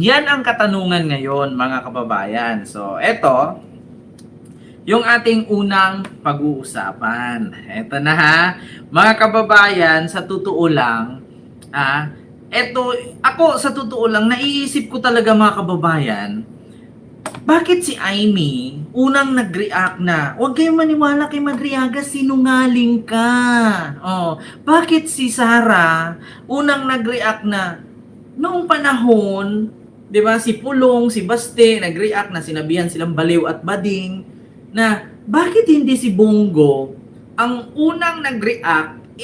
Yan ang katanungan ngayon, mga kababayan. So, eto, yung ating unang pag-uusapan. Eto na ha, mga kababayan, sa totoo lang, ah, eto, ako sa totoo lang, naiisip ko talaga mga kababayan, bakit si Aimee unang nag-react na, huwag kayong maniwala kay Madriaga, sinungaling ka. Oh, bakit si Sarah unang nag-react na, noong panahon, 'di ba, si Pulong, si Baste nag-react na sinabihan silang baliw at bading, na bakit hindi si Bongo ang unang nag-react,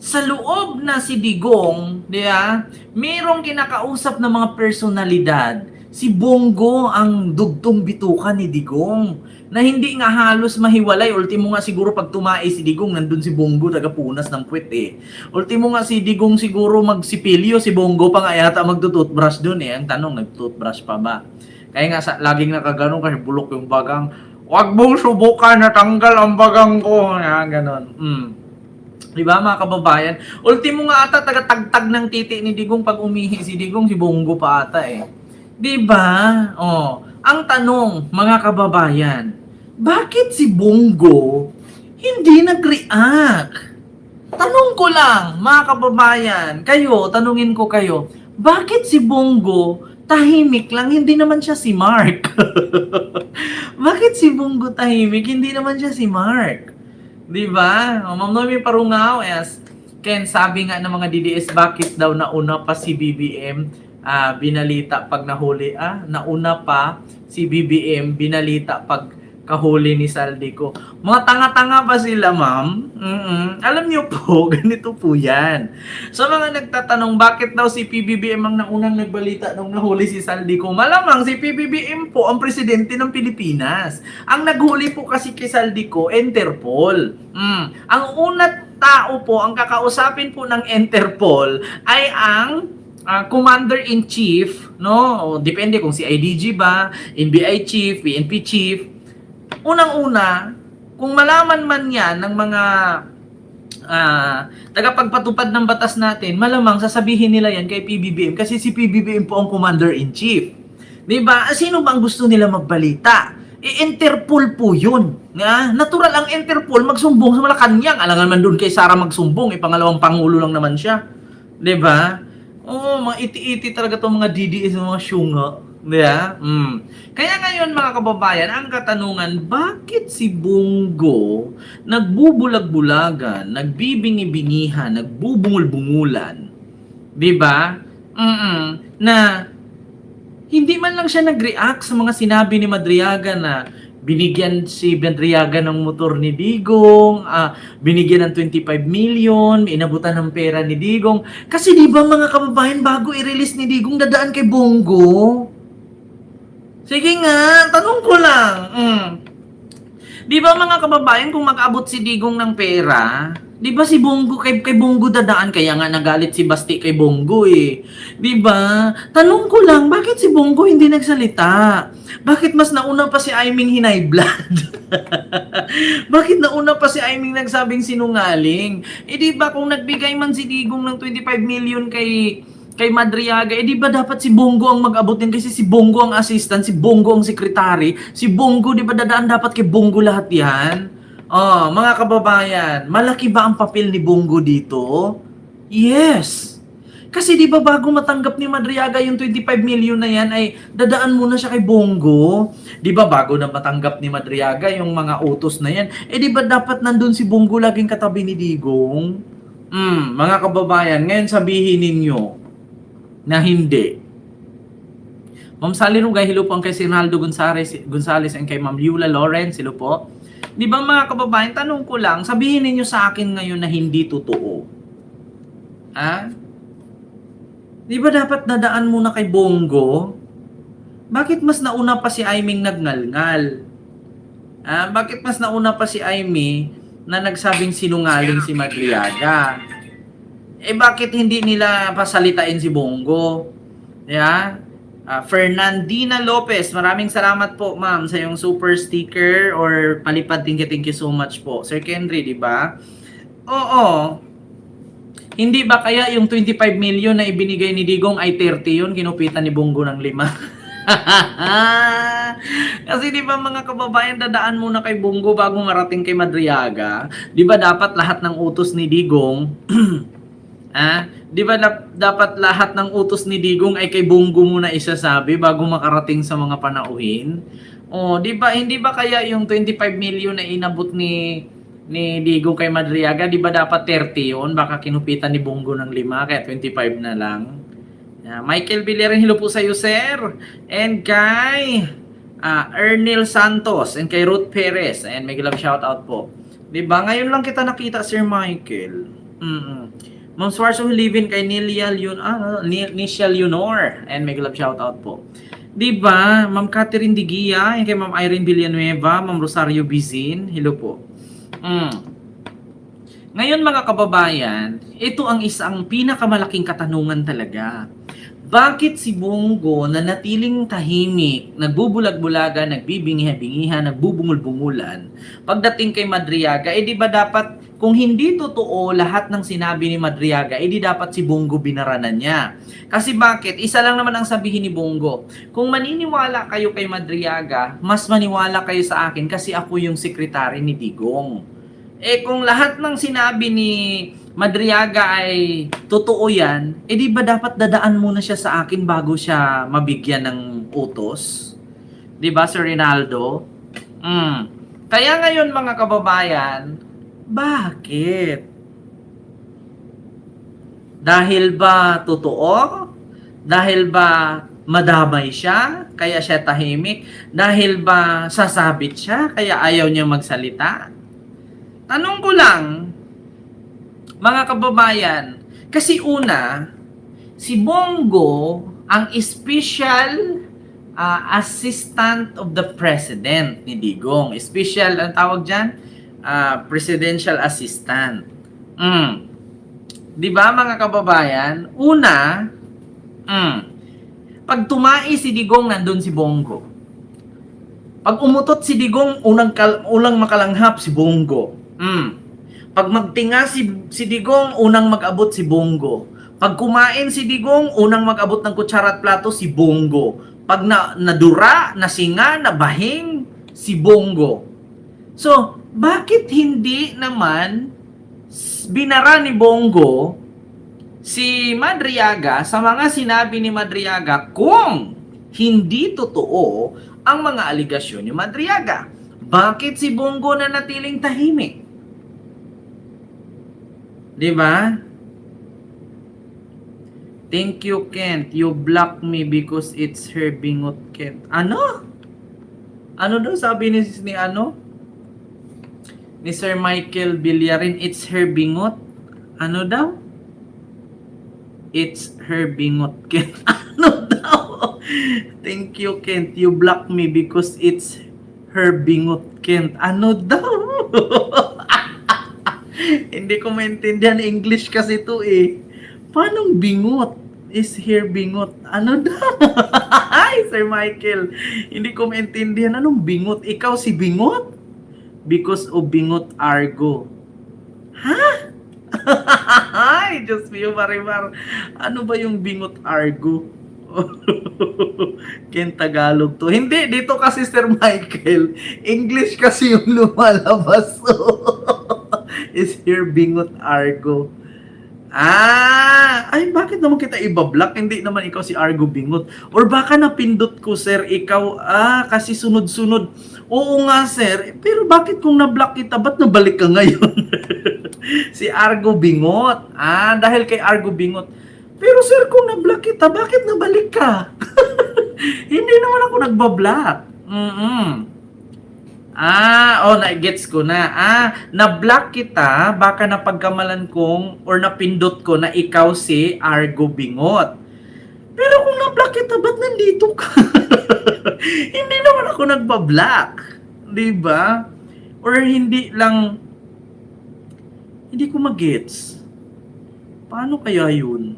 sa loob na si Digong, 'di ba? Merong kinakausap na mga personalidad. Si Bongo ang dugtong bituka ni Digong na hindi nga halos mahiwalay. Ultimo nga siguro pag tumai si Digong, nandun si Bongo tagapunas ng puwet eh. Ultimo nga si Digong siguro magsipilyo, si Bongo pa nga yata magtutoothbrush dun eh. Ang tanong, nagtoothbrush pa ba? Kaya nga laging nakaganon kasi bulok yung bagang. Huwag mong subukan na tanggal ang bagang ko. Ganon. Diba mga kababayan? Ultimo nga ata taga-tagtag ng titi ni Digong pag umihi si Digong, si Bongo pa ata eh. Diba? Oh, ang tanong mga kababayan, bakit si Bongo hindi nag-react? Tanong ko lang, mga kababayan, kayo, tanungin ko kayo, bakit si Bongo tahimik lang, hindi naman siya si Mark? Bakit si Bongo tahimik, hindi naman siya si Mark? Diba? O, Ma'am Noemi Parungaw, yes. Ken, sabi nga ng mga DDS, bakit daw nauna pa si BBM binalita pag nahuli? Nauna pa si BBM binalita pag kahuli ni Saldico. Mga tanga-tanga pa sila, ma'am. Alam niyo po, ganito po yan. Sa mga nagtatanong, bakit daw si PBBM ang naunang nagbalita nung nahuli si Saldico? Malamang si PBBM po ang presidente ng Pilipinas. Ang naghuli po kasi kay Saldico, Interpol. Ang unang tao po, ang kakausapin po ng Interpol ay ang Commander-in-Chief, no? Depende kung si IDG ba, NBI Chief, PNP Chief. Unang-una, kung malaman man yan ng mga tagapagpatupad ng batas natin, malamang sasabihin nila yan kay PBBM kasi si PBBM po ang Commander-in-Chief. Diba? Sino bang gusto nila magbalita? Interpol po yun. Natural ang Interpol magsumbong sa Malacanang. Alangan man doon kay Sara magsumbong, pangalawang pangulo lang naman siya. Diba? Mga iti-iti talaga itong mga DDS, mga syunga. Diba? Kaya ngayon mga kababayan, ang katanungan, bakit si Bongo nagbubulag-bulagan, nagbibingi-bingihan, nagbubungul-bungulan, diba? Na hindi man lang siya nag-react sa mga sinabi ni Madriaga na binigyan si Madriaga ng motor ni Digong, binigyan ng 25 million, inabutan ng pera ni Digong. Kasi di ba mga kababayan, bago i-release ni Digong, dadaan kay Bongo? Sige nga, tanong ko lang. Di ba mga kababayan, kung mag-abot si Digong ng pera, di ba si Bongo, kay Bongo dadaan, kaya nga nagalit si Basti kay Bongo eh. Di ba? Tanong ko lang, bakit si Bongo hindi nagsalita? Bakit mas nauna pa si Aiming hinay blood? Bakit nauna pa si Aiming nagsabing sinungaling? Di ba kung nagbigay man si Digong ng 25 million kay Madriaga, di ba dapat si Bongo ang mag-abot din kasi si Bongo ang assistant, si Bongo ang secretary, si Bongo, di ba dadaan dapat kay Bongo lahat yan? Mga kababayan, malaki ba ang papel ni Bongo dito? Yes! Kasi di ba bago matanggap ni Madriaga yung 25 million na yan ay dadaan muna siya kay Bongo? Di ba bago na matanggap ni Madriaga yung mga utos na yan, di ba dapat nandun si Bongo laging katabi ni Digong? Mga kababayan, ngayon sabihin ninyo, na hindi. Ma'am Sally Rugay, hello po ang kay Ronaldo Gonzales and kay Ma'am Yula Lawrence, hello po. Di ba mga kababayan, tanong ko lang, sabihin niyo sa akin ngayon na hindi totoo. Di ba dapat nadaan muna kay Bongo? Bakit mas nauna pa si Aiming nagngalngal? Bakit mas nauna pa si Aimee na nagsabing sinungaling si Madriaga? Bakit hindi nila pasalitain si Bongo? Yeah? Fernandina Lopez, maraming salamat po ma'am sa yung super sticker or palipad, thank you so much po. Sir Kendry, di ba? Oo. Hindi ba kaya yung 25 million na ibinigay ni Digong ay 30 yun, kinupitan ni Bongo ng 5? Kasi di ba mga kababayan, dadaan muna kay Bongo bago marating kay Madriaga. Di ba dapat lahat ng utos ni Digong di ba dapat lahat ng utos ni Digong ay kay Bongo muna isasabi bago makarating sa mga panauhin? Oh, di ba hindi ba kaya yung 25 million na inabot ni Digong kay Madriaga, di ba dapat 30 yun? Baka kinupitan ni Bongo ng 5 kaya 25 na lang. Michael Villarin, hello po sa iyo, sir. And kay Ernil Santos and kay Ruth Perez. And may love shout out po. Di ba? Ngayon lang kita nakita, Sir Michael. Ma'am Swarso Livin kay Nicia Leonor. And may love shout out po. Di ba? Ma'am Catherine Digia and kay Ma'am Irene Villanueva, Ma'am Rosario Bizin, hello po. Ngayon mga kababayan, ito ang isang pinakamalaking katanungan talaga. Bakit si Bongo na natiling tahimik, nagbubulag-bulaga, nagbibingiha-bingiha, nagbubungol-bungulan, pagdating kay Madriaga, di ba dapat, kung hindi totoo lahat ng sinabi ni Madriaga, di dapat si Bongo binaranan niya. Kasi bakit? Isa lang naman ang sabihin ni Bongo. Kung maniniwala kayo kay Madriaga, mas maniwala kayo sa akin kasi ako yung sekretary ni Digong. Kung lahat ng sinabi ni Madriaga ay totoo yan, di ba dapat dadaan muna siya sa akin bago siya mabigyan ng utos? Di ba, Sir Rinaldo? Kaya ngayon mga kababayan, bakit? Dahil ba totoo? Dahil ba madamay siya, kaya siya tahimik? Dahil ba sasabit siya, kaya ayaw niya magsalita? Tanong ko lang, mga kababayan, kasi una, si Bongo ang special assistant of the president ni Digong. Special, ang tawag dyan? Presidential assistant. Di ba mga kababayan? Una, pag tumai si Digong, nandun si Bongo. Pag umutot si Digong, unang makalanghap si Bongo. Pag magtinga si Digong, unang mag-abot si Bongo. Pag kumain si Digong, unang mag-abot ng kutsara at plato si Bongo. Pag nadura, nasinga, nabahing, si Bongo. So, bakit hindi naman binara ni Bongo si Madriaga sa mga sinabi ni Madriaga kung hindi totoo ang mga aligasyon ni Madriaga? Bakit si Bongo na natiling tahimik? Diba? Thank you, Kent. You block me because it's her bingot, Kent. Ano? Ano daw sabi ni Sir Michael Villarin? It's her bingot? Ano daw? It's her bingot, Kent. Ano daw? Thank you, Kent. You block me because it's her bingot, Kent. Ano daw? Hindi ko maintindihan English kasi ito eh. Paano bingot? Is here bingot? Ano daw? Ay, Sir Michael. Hindi ko maintindihan. Anong bingot? Ikaw si bingot? Because of bingot argo. Ha? Ay, Diyos mio, Marimar. Ano ba yung bingot argo? Ken Tagalog to. Hindi, dito kasi Sir Michael. English kasi yung lumalabas. Is here bingot argo. Ay bakit naman kita ibablock? Hindi naman ikaw si Argo Bingot. Or baka napindot ko, sir, ikaw, kasi sunod-sunod. Oo nga, sir. Pero bakit kung na-block kita, ba't nabalik ka ngayon? Si Argo Bingot. Dahil kay Argo Bingot. Pero sir, kung na-block kita, bakit nabalik ka? Hindi naman ako nagbablock. Na-gets ko na. Na-block kita, baka napagkamalan kong or napindot ko na ikaw si Argo Bingot. Pero kung na-block kita, ba't nandito ka? Hindi naman ako nagbablock. Diba? Or hindi lang, hindi ko magets. Paano kaya yun?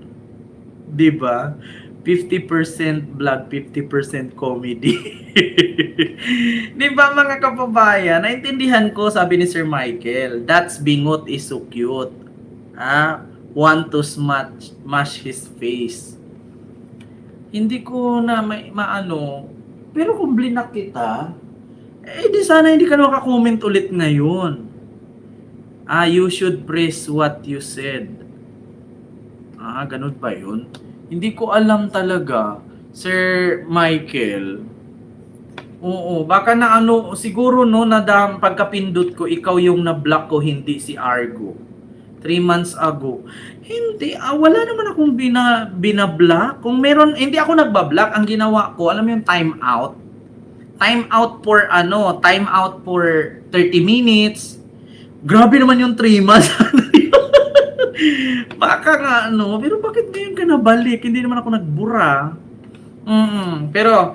Diba? 50% vlog, 50% comedy. Di ba mga kababayan? Naintindihan ko, sabi ni Sir Michael, that's bingot is so cute. want to smash his face. Hindi ko na maano, pero kung blinak kita, di sana hindi ka makakomment ulit ngayon. You should praise what you said. Ganun ba yun? Hindi ko alam talaga, Sir Michael. Oo, baka na siguro no, pagkapindot ko, ikaw yung na-block ko, hindi si Argo. 3 months ago. Hindi, wala naman akong binablock. Kung meron, hindi ako nagbablock. Ang ginawa ko, alam mo yung time out? Time out for time out for 30 minutes. Grabe naman yung 3 months. Baka nga pero bakit ngayon ka nabalik? Hindi naman ako nagbura. Pero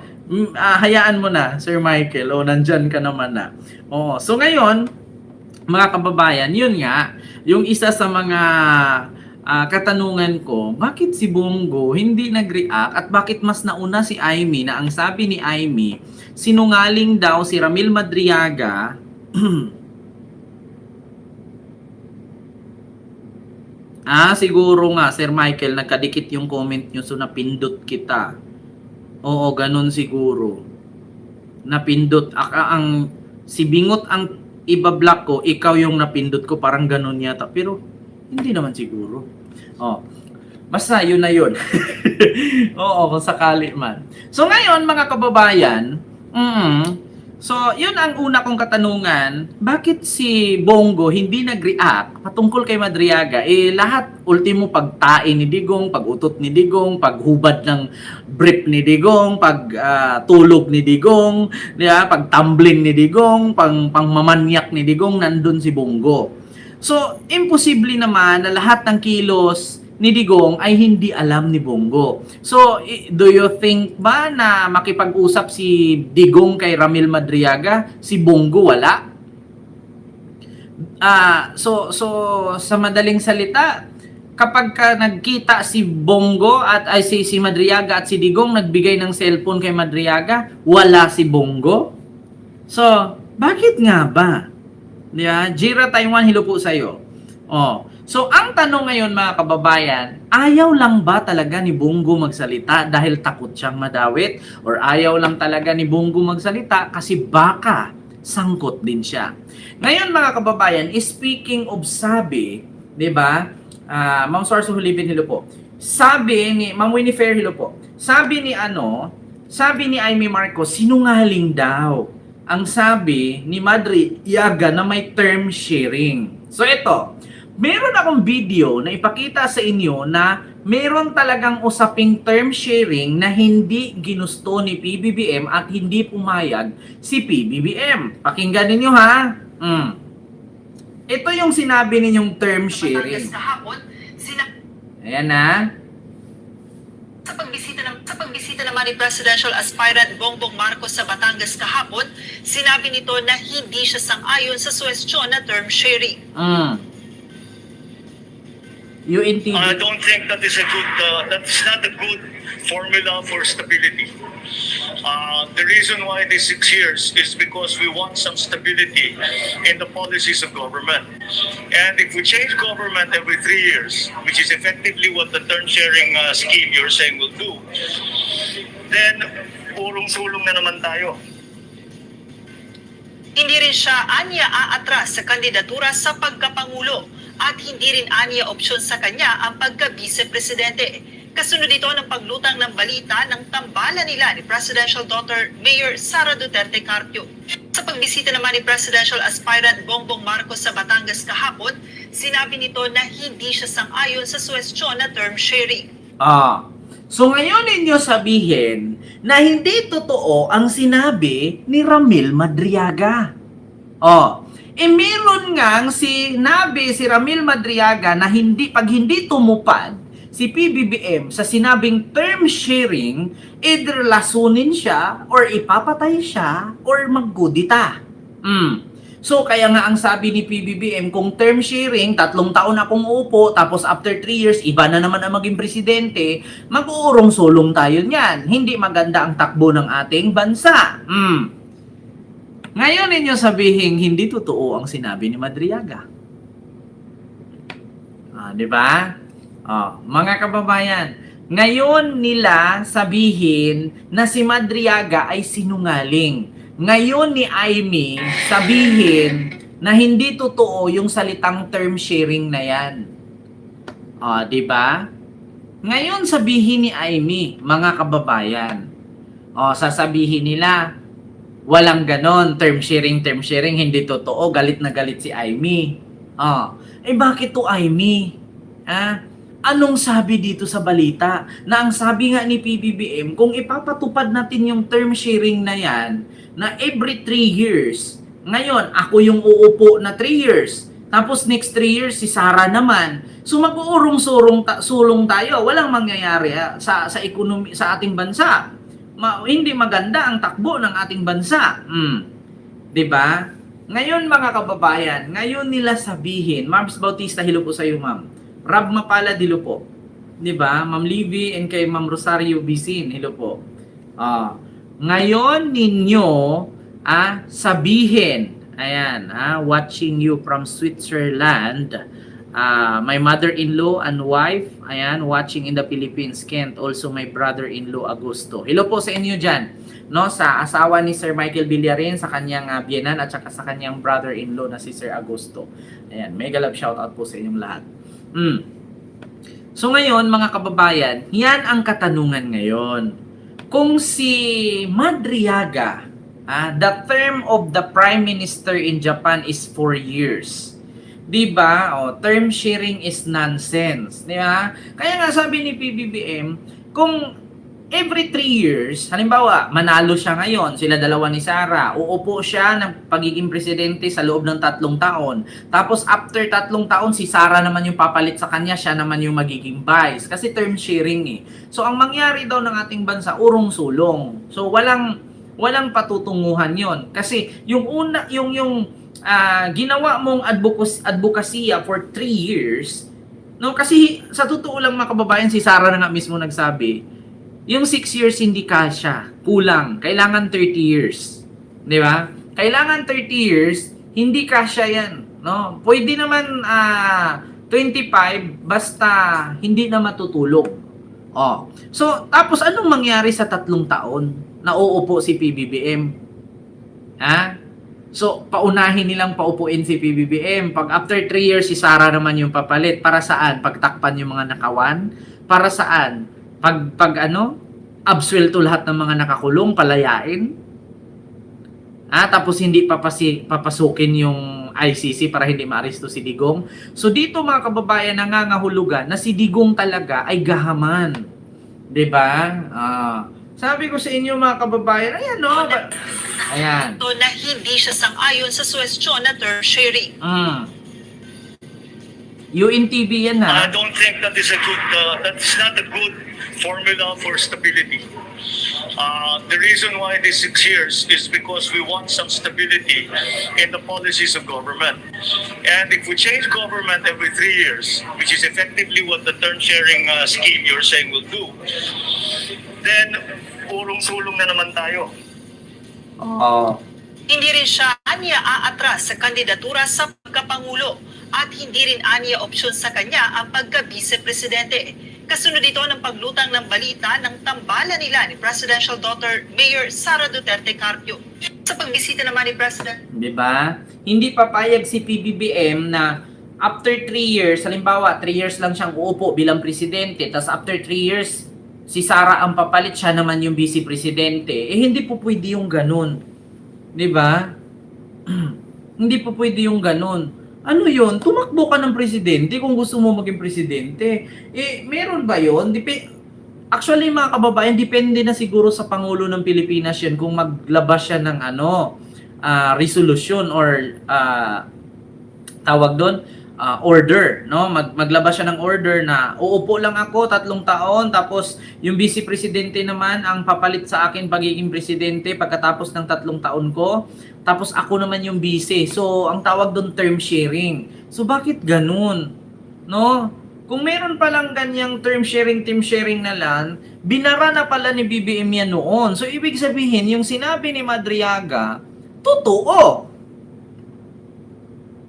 hayaan mo na, Sir Michael. Nandyan ka naman na. So ngayon, mga kababayan, yun nga, yung isa sa mga katanungan ko, bakit si Bongo hindi nag-react at bakit mas nauna si Aimee, na ang sabi ni Aimee, sinungaling daw si Ramil Madriaga. Siguro nga, Sir Michael, nagkadikit yung comment nyo, so napindot kita. Oo, ganun siguro. Napindot. Si Bingot ang ibablock ko, ikaw yung napindot ko, parang ganun yata. Pero, hindi naman siguro. Basta, yun na yun. Oo, kung sakali man. So, ngayon, mga kababayan, so, yun ang una kong katanungan, bakit si Bongo hindi nag-react patungkol kay Madriaga? Lahat, ultimo, pagtain ni Digong, pag-utot ni Digong, paghubad ng brief ni Digong, pag-tulog ni Digong, pag-tumbling ni Digong, pang-mamanyak ni Digong, nandun si Bongo. So, imposible naman na lahat ng kilos ni Digong ay hindi alam ni Bongo. So, do you think ba na makipag-usap si Digong kay Ramil Madriaga? Si Bongo wala? So sa madaling salita, kapag nagkita si Bongo at si Madriaga at si Digong nagbigay ng cellphone kay Madriaga, wala si Bongo? So, bakit nga ba? Jira Taiwan, hello po sa'yo. So, ang tanong ngayon mga kababayan, ayaw lang ba talaga ni Bongo magsalita dahil takot siyang madawit? Or ayaw lang talaga ni Bongo magsalita kasi baka sangkot din siya? Ngayon mga kababayan, speaking of sabi, di ba? Ma'am Suarzo Hulibin, hello po. Sabi ni Ma'am Winnie Fair, hello po. Sabi ni Aimee Marcos, sinungaling daw ang sabi ni Madriaga na may term sharing. So ito, meron akong video na ipakita sa inyo na meron talagang usaping term sharing na hindi ginusto ni PBBM at hindi pumayag si PBBM. Pakinggan ninyo ha. Ito yung sinabi ninyong term sharing. Ayan na. Sa pagbisita naman ni Presidential Aspirant Bongbong Marcos sa Batangas kahapon, sinabi nito na hindi siya sang-ayon sa suwestyon na term sharing. UNTV. I don't think that is that's not a good formula for stability. The reason why it is 6 years is because we want some stability in the policies of government. And if we change government every 3 years, which is effectively what the term sharing scheme you're saying will do, then purong-sulong na naman tayo. Hindi rin siya aatras sa kandidatura sa pagkapangulo at hindi rin opsyon sa kanya ang pagka-vice-presidente. Kasunod ito ng paglutang ng balita ng tambalan nila ni Presidential Daughter Mayor Sara Duterte Carpio. Sa pagbisita naman ni Presidential Aspirant Bongbong Marcos sa Batangas kahapon, sinabi nito na hindi siya sang-ayon sa suwestyon na term sharing. So ngayon ninyo sabihin na hindi totoo ang sinabi ni Ramil Madriaga. Meron ngang sinabi si Ramil Madriaga na pag hindi tumupad si PBBM sa sinabing term sharing, either lasunin siya or ipapatay siya or maggudita. So kaya nga ang sabi ni PBBM, kung term sharing, 3 taon akong upo, tapos after 3 years, iba na naman ang maging presidente, mag-uurong-sulong tayo niyan. Hindi maganda ang takbo ng ating bansa. Ngayon ninyo sabihin, hindi totoo ang sinabi ni Madriaga. Di ba? Mga kababayan, ngayon nila sabihin na si Madriaga ay sinungaling. Ngayon ni Amy sabihin na hindi totoo yung salitang term sharing na yan. 'Di ba? Ngayon sabihin ni Amy, mga kababayan. Sasabihin nila, walang ganon, term sharing, hindi totoo, galit na galit si Amy. Bakit to Amy? Anong sabi dito sa balita? Na ang sabi nga ni PBBM, kung ipapatupad natin yung term sharing na yan, na every 3 years, ngayon, ako yung uupo na 3 years, tapos next 3 years, si Sara naman, so mag-uurong-sulong tayo, walang mangyayari sa ekonomi sa ating bansa. Hindi maganda ang takbo ng ating bansa. 'Di ba? Ngayon mga kababayan, ngayon nila sabihin, Ma'am Bautista, hello po sa iyo, Ma'am. Rab Mapala, dilo po. 'Di ba? Ma'am Livy and kay Ma'am Rosario Bisin, hello po. Ngayon ninyo sabihin, ayan, watching you from Switzerland. My mother-in-law and wife, ayan, watching in the Philippines, Kent, also my brother-in-law, Augusto. Hello po sa inyo dyan, no, sa asawa ni Sir Michael Villarin, sa kanyang biyenan, at saka sa kanyang brother-in-law na si Sir Augusto. Ayan, mega love shoutout po sa inyong lahat. So ngayon, mga kababayan, yan ang katanungan ngayon. Kung si Madriaga, the term of the Prime Minister in Japan is 4 years. Diba? Term sharing is nonsense. Diba? Kaya nga sabi ni PBBM, kung every 3 years, halimbawa, manalo siya ngayon, sila dalawa ni Sara, uupo siya ng pagiging presidente sa loob ng 3 taon. Tapos after 3 taon, si Sara naman yung papalit sa kanya, siya naman yung magiging vice. Kasi term sharing eh. So ang mangyari daw ng ating bansa, urong-sulong. So walang patutunguhan yon. Kasi yung ginawa mong advokasya for 3 years, no, kasi sa totoo lang mga kababayan, si Sara na nga mismo nagsabi, yung 6 years hindi kasya, kulang, kailangan 30 years. Di ba? Kailangan 30 years, hindi kasya yan. No? Pwede naman 25, basta hindi na matutulog. So, tapos anong mangyari sa 3 taon na uupo si PBBM? So, paunahin nilang paupuin si PBBM. Pag after 3 years, si Sara naman yung papalit. Para saan? Pagtakpan yung mga nakawan? Para saan? Absuelto lahat ng mga nakakulong, palayain? Tapos hindi papasukin yung ICC para hindi maaresto si Digong. So, dito mga kababayan, nangangahulugan na si Digong talaga ay gahaman. 'Di ba? Sabi ko sa inyo mga kababayan, ayan no. Ayan. So, na hindi siya sang-ayon sa suwestyon na term sharing. UNTV yan I ha. don't think that is not a good formula for stability. The reason why it is 6 years is because we want some stability in the policies of government. And if we change government every 3 years, which is effectively what the term sharing scheme you're saying will do, then urong-sulong na naman tayo. Hindi rin siya anya aatras sa kandidatura sa pagkapangulo at hindi rin anya opsyon sa kanya ang pagka-vice-presidente. Kasunod ito ng paglutang ng balita ng tambalan nila ni Presidential Daughter Mayor Sara Duterte Carpio. Sa pagbisita naman ni President, Diba? Hindi papayag si PBBM na after 3 years, halimbawa 3 years lang siyang uupo bilang presidente, tapos after 3 years, si Sara ang papalit, siya naman yung vice-presidente. Hindi po pwede yung ganun. Diba? Hindi po pwede yung ganun. Ano yun? Tumakbo ka ng presidente kung gusto mo maging presidente. Meron ba yun? Actually, mga kababayan, depende na siguro sa Pangulo ng Pilipinas yun kung maglabas siya ng resolution or tawag doon, order, no? Maglabas siya ng order na uupo lang ako 3 taon, tapos yung vice presidente naman ang papalit sa akin pagiging presidente pagkatapos ng 3 taon ko, tapos ako naman yung vice. So ang tawag doon term sharing. So bakit ganun, no? Kung meron palang ganyang term sharing na lang, binara na pala ni BBM yan noon. So ibig sabihin yung sinabi ni Madriaga totoo.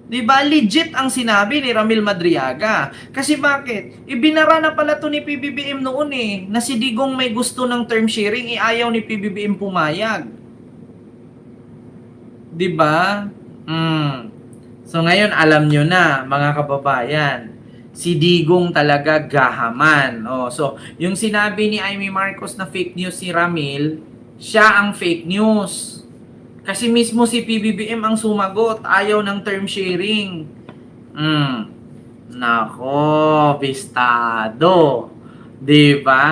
'Di ba? Legit ang sinabi ni Ramil Madriaga. Kasi bakit? Ibinara na pala to ni PBBM noon na si Digong may gusto ng term sharing, ayaw ni PBBM pumayag. 'Di ba? So ngayon alam nyo na mga kababayan, si Digong talaga gahaman. So yung sinabi ni Amy Marcos na fake news si Ramil, siya ang fake news. Kasi mismo si PBBM ang sumagot, ayaw ng term sharing. Nako, bistado. 'Di ba?